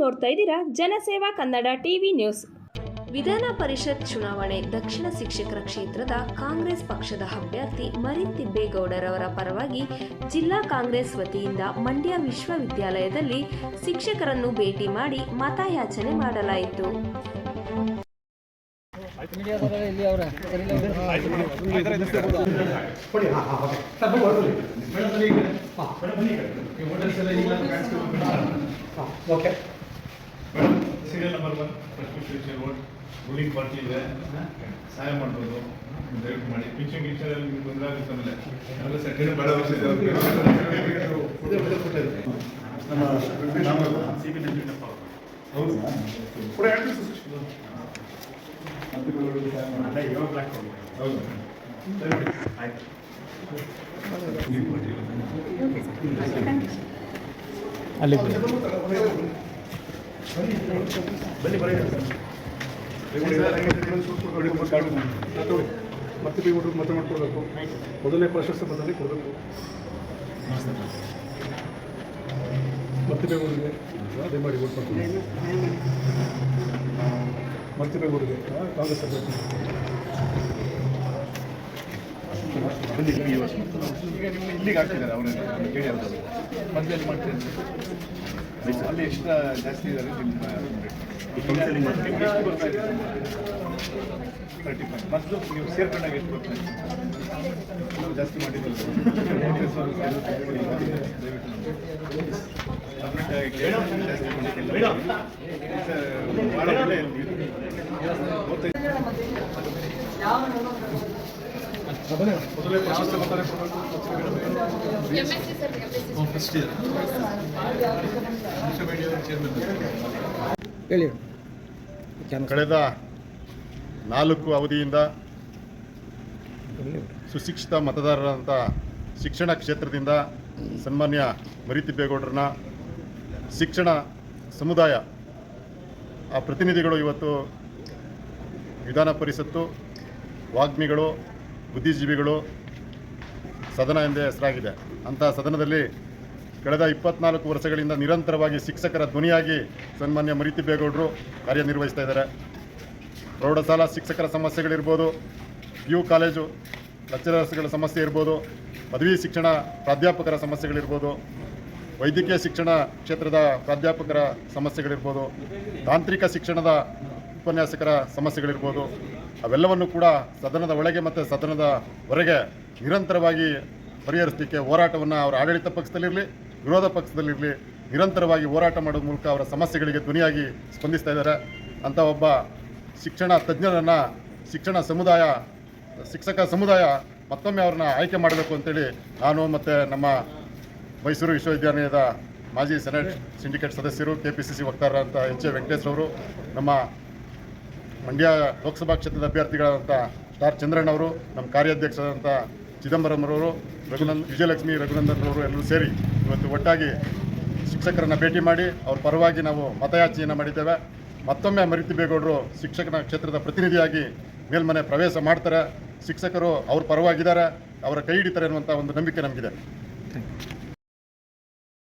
ನೋಡ್ತಾ ಇದ್ದೀರಾ ಜನಸೇವಾ ಕನ್ನಡ ಟಿವಿ ನ್ಯೂಸ್. ವಿಧಾನ ಪರಿಷತ್ ಚುನಾವಣೆ ದಕ್ಷಿಣ ಶಿಕ್ಷಕರ ಕ್ಷೇತ್ರದ ಕಾಂಗ್ರೆಸ್ ಪಕ್ಷದ ಅಭ್ಯರ್ಥಿ ಮರಿತಿಬ್ಬೇಗೌಡರವರ ಪರವಾಗಿ ಜಿಲ್ಲಾ ಕಾಂಗ್ರೆಸ್ ವತಿಯಿಂದ ಮಂಡ್ಯ ವಿಶ್ವವಿದ್ಯಾಲಯದಲ್ಲಿ ಶಿಕ್ಷಕರನ್ನು ಭೇಟಿ ಮಾಡಿ ಮತಯಾಚನೆ ಮಾಡಲಾಯಿತು. ಸೀರಿಯಲ್ ನಂಬರ್ 1 ರೂಲಿಂಗ್ ಪಾರ್ಟಿ ಇದೆ, ಸಹಾಯ ಮಾಡ್ಬೋದು, ದಯವಿಟ್ಟು ಮಾಡಿ. ಪಿಕ್ಚರ್ ಗಿಚ್ಚರಲ್ಲಿ ನಿಮ್ಗೆ ತೊಂದರೆ ಆಗುತ್ತಲ್ಲ, ಎಲ್ಲ ಸೆಕೆಂಡ್ ಬೇಡ ಅಲ್ಲಿ ಮತ್ತೆ ಬಿಟ್ಟು ಮತ ಮಾಡ್ಕೊಡ್ಬೇಕು. ಮೊದಲನೇ ಪ್ರಶಸ್ತಿ ಬಂದಲ್ಲಿ ಕೊಡಬೇಕು. ಮತ್ತೆ ಬೇಗೂರಿಗೆ ಅದೇ ಮಾಡಿ ಓಟ್ ಮಾಡ್ತೀವಿ. ಮತ್ತೆ ಬೇಗೂರಿಗೆ ಕಾಂಗ್ರೆಸ್ ಅಭ್ಯರ್ಥಿ ಈಗ ನಿಮ್ಮ ಇಲ್ಲಿಗೆ ಆಗ್ತಿದ್ದಾರೆ ಅವರು ಕೇಳಿ ಅವ್ರದ್ದು ಮಧ್ಯದಲ್ಲಿ ಮಾಡ್ತೀರಿ ಅಲ್ಲಿ ಎಕ್ಸ್ಟ್ರಾ ಜಾಸ್ತಿ ಇದ್ದಾರೆ. ನಿಮ್ಮ ನಿಮ್ಗೆ ಎಷ್ಟು ಬರ್ತಾ ಇದೆ? 35 ಮತ್ತು ನೀವು ಸೇರ್ಕೊಂಡಾಗ ಎಷ್ಟು ಬರ್ತಾ ಇದೆ? ನಾವು ಜಾಸ್ತಿ ಮಾಡಿದ್ದೀವಿ. ಭಾಳ ಒಳ್ಳೆ ಮೊದಲೇ ಪ್ರಶಸ್ತಿ ಬರ್ತಾರೆ ಹೇಳಿ. ಕಳೆದ 4 ಅವಧಿಯಿಂದ ಸುಶಿಕ್ಷಿತ ಮತದಾರರಂಥ ಶಿಕ್ಷಣ ಕ್ಷೇತ್ರದಿಂದ ಸನ್ಮಾನ್ಯ ಮರಿತಿಬ್ಬೇಗೌಡರನ್ನ ಶಿಕ್ಷಣ ಸಮುದಾಯ ಆ ಪ್ರತಿನಿಧಿಗಳು ಇವತ್ತು ವಿಧಾನ ಪರಿಷತ್ತು, ವಾಗ್ಮಿಗಳು, ಬುದ್ಧಿಜೀವಿಗಳು ಸದನ ಎಂದೇ ಹೆಸರಾಗಿದೆ. ಅಂತಹ ಸದನದಲ್ಲಿ ಕಳೆದ 24 ವರ್ಷಗಳಿಂದ ನಿರಂತರವಾಗಿ ಶಿಕ್ಷಕರ ಧ್ವನಿಯಾಗಿ ಸನ್ಮಾನ್ಯ ಮರಿತಿಬ್ಬೇಗೌಡರು ಕಾರ್ಯನಿರ್ವಹಿಸ್ತಾ ಇದ್ದಾರೆ. ಪ್ರೌಢಶಾಲಾ ಶಿಕ್ಷಕರ ಸಮಸ್ಯೆಗಳಿರ್ಬೋದು, PU ಕಾಲೇಜು ಲೆಕ್ಚರರ್ಸ್ಗಳ ಸಮಸ್ಯೆ ಇರ್ಬೋದು, ಪದವಿ ಶಿಕ್ಷಣ ಪ್ರಾಧ್ಯಾಪಕರ ಸಮಸ್ಯೆಗಳಿರ್ಬೋದು, ವೈದ್ಯಕೀಯ ಶಿಕ್ಷಣ ಕ್ಷೇತ್ರದ ಪ್ರಾಧ್ಯಾಪಕರ ಸಮಸ್ಯೆಗಳಿರ್ಬೋದು, ತಾಂತ್ರಿಕ ಶಿಕ್ಷಣದ ಉಪನ್ಯಾಸಕರ ಸಮಸ್ಯೆಗಳಿರ್ಬೋದು, ಅವೆಲ್ಲವನ್ನು ಕೂಡ ಸದನದ ಒಳಗೆ ಮತ್ತು ಸದನದ ಹೊರಗೆ ನಿರಂತರವಾಗಿ ಪರಿಹರಿಸಲಿಕ್ಕೆ ಹೋರಾಟವನ್ನು ಅವರ ಆಡಳಿತ ಪಕ್ಷದಲ್ಲಿರಲಿ ವಿರೋಧ ಪಕ್ಷದಲ್ಲಿರಲಿ ನಿರಂತರವಾಗಿ ಹೋರಾಟ ಮಾಡೋದ್ರ ಮೂಲಕ ಅವರ ಸಮಸ್ಯೆಗಳಿಗೆ ಧ್ವನಿಯಾಗಿ ಸ್ಪಂದಿಸ್ತಾ ಇದ್ದಾರೆ. ಅಂಥ ಒಬ್ಬ ಶಿಕ್ಷಣ ತಜ್ಞರನ್ನು ಶಿಕ್ಷಕ ಸಮುದಾಯ ಮತ್ತೊಮ್ಮೆ ಅವ್ರನ್ನ ಆಯ್ಕೆ ಮಾಡಬೇಕು ಅಂತೇಳಿ ನಾನು ಮತ್ತು ನಮ್ಮ ಮೈಸೂರು ವಿಶ್ವವಿದ್ಯಾನಿಲಯದ ಮಾಜಿ ಸೆನೆಟ್ ಸಿಂಡಿಕೇಟ್ ಸದಸ್ಯರು, KPCC ವಕ್ತಾರರಂಥ H. A. ವೆಂಕಟೇಶ್ರವರು, ನಮ್ಮ ಮಂಡ್ಯ ಲೋಕಸಭಾ ಕ್ಷೇತ್ರದ ಅಭ್ಯರ್ಥಿಗಳಾದಂಥ ಸ್ಟಾರ್ ಚಂದ್ರಣ್ಣವರು, ನಮ್ಮ ಕಾರ್ಯಾಧ್ಯಕ್ಷರಾದಂಥ ಚಿದಂಬರಂರವರು, ವಿಜಯಲಕ್ಷ್ಮಿ ರಘುನಂದನ್ರವರು ಎಲ್ಲರೂ ಸೇರಿ ಇವತ್ತು ಒಟ್ಟಾಗಿ ಶಿಕ್ಷಕರನ್ನು ಭೇಟಿ ಮಾಡಿ ಅವ್ರ ಪರವಾಗಿ ನಾವು ಮತಯಾಚನೆಯನ್ನು ಮಾಡಿದ್ದೇವೆ. ಮತ್ತೊಮ್ಮೆ ಮರಿತಿಬ್ಬೇಗೌಡರು ಶಿಕ್ಷಕನ ಕ್ಷೇತ್ರದ ಪ್ರತಿನಿಧಿಯಾಗಿ ಮೇಲ್ಮನೆ ಪ್ರವೇಶ ಮಾಡ್ತಾರೆ. ಶಿಕ್ಷಕರು ಅವ್ರ ಪರವಾಗಿದ್ದಾರೆ, ಅವರ ಕೈ ಹಿಡಿತಾರೆ ಅನ್ನುವಂಥ ಒಂದು ನಂಬಿಕೆ ನಮಗಿದೆ.